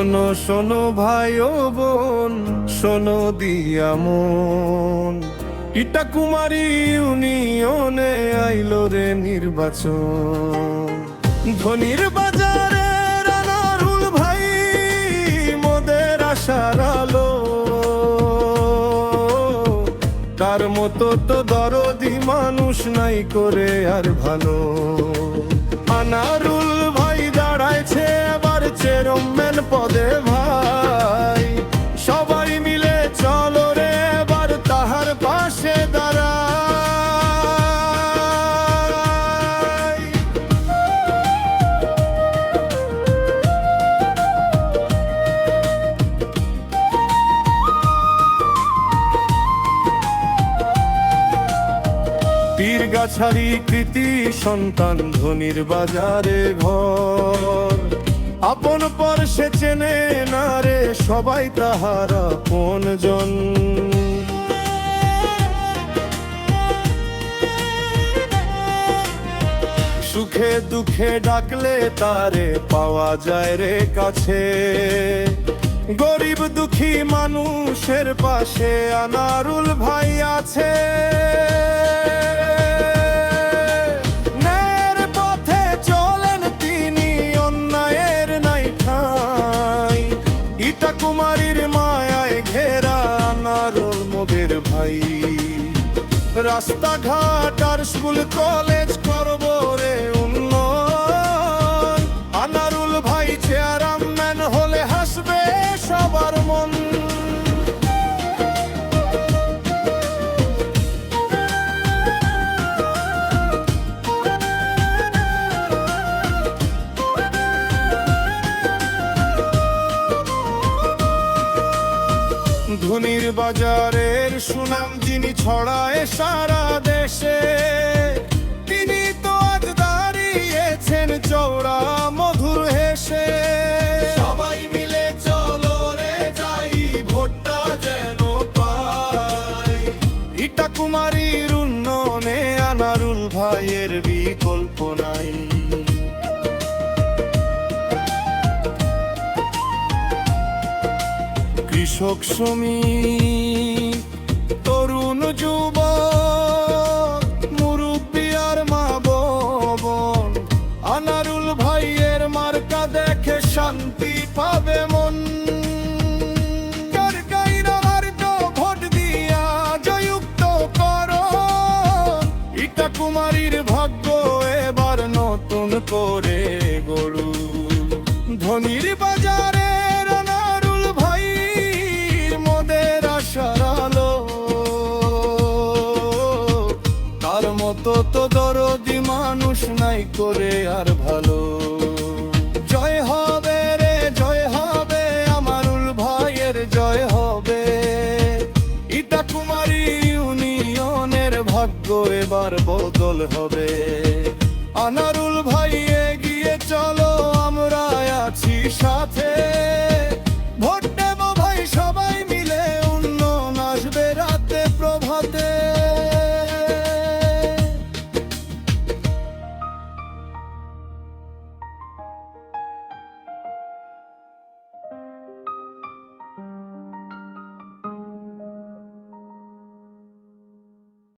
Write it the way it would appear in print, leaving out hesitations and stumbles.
শোনো শোনো ভাই ও বোন, শোনো দিয়া মন, ইটাকুমারী ইউনিয়নে আইলো রে নির্বাচন। ধনির বাজারে রানারুল ভাই মোদের আশার আলো, তার মতো তো দরদি মানুষ নাই করে আর ভালো। আনারুল ভাই দাঁড়াইছে এবার চেয়ারম্যান পদে ভাই, সবাই মিলে চলো রে এবার তাহার পাশে দাঁড়াই। পীরগাছারি কৃতি সন্তান ধনির বাজারে ঘর, আপন পর সে চেনে না রে সবাই তাহার আপনজন। সুখে দুঃখে ডাকলে তারে পাওয়া যায় রে কাছে, গরিব দুঃখী মানুষের পাশে আনারুল ভাই আছে। ন্যায়ের পথে চলেন তিনি, অন্যায়ের নাই ঠাঁই, ইটাকুমারীর মায়ায় ঘেরা আনারুল মোদের ভাই। রাস্তাঘাট আর স্কুল কলেজ করব রে উন্নয়ন, আনারুল ভাই চেয়ারম্যান হলে হাসবে সবার মন। ধনির বাজারের সুনাম যিনি ছড়ায় সারা দেশে, তিনি তো আজ দাঁড়িয়েছেন চৌড়া মধুর হেসে। সবাই মিলে চলো রে যাই ভোটটা যেন পাই, ইটাকুমারীর উন্নয়নে আনারুল ভাইয়ের বিকল্প নাই। কৃষক শ্রমিক তরুণ যুবক মুরব্বী আর মা বোন, আনারুল ভাইয়ের মার্কা দেখে শান্তি পাবে মন। ভোট দিয়া জয়ুক্ত করো, ইটাকুমারীর ভাগ্য এবার নতুন করে গড়ু। ধনির বাজারে মতো তো দরদি মানুষ নাই করে আর ভালো। জয় হবে রে জয় হবে, আমারুল ভাইয়ের জয় হবে, ইটাকুমারী ইউনিয়নের ভাগ্য এবার বদল হবে। আনারুল ভাই এগিয়ে চলো, আমরা আছি সাথে।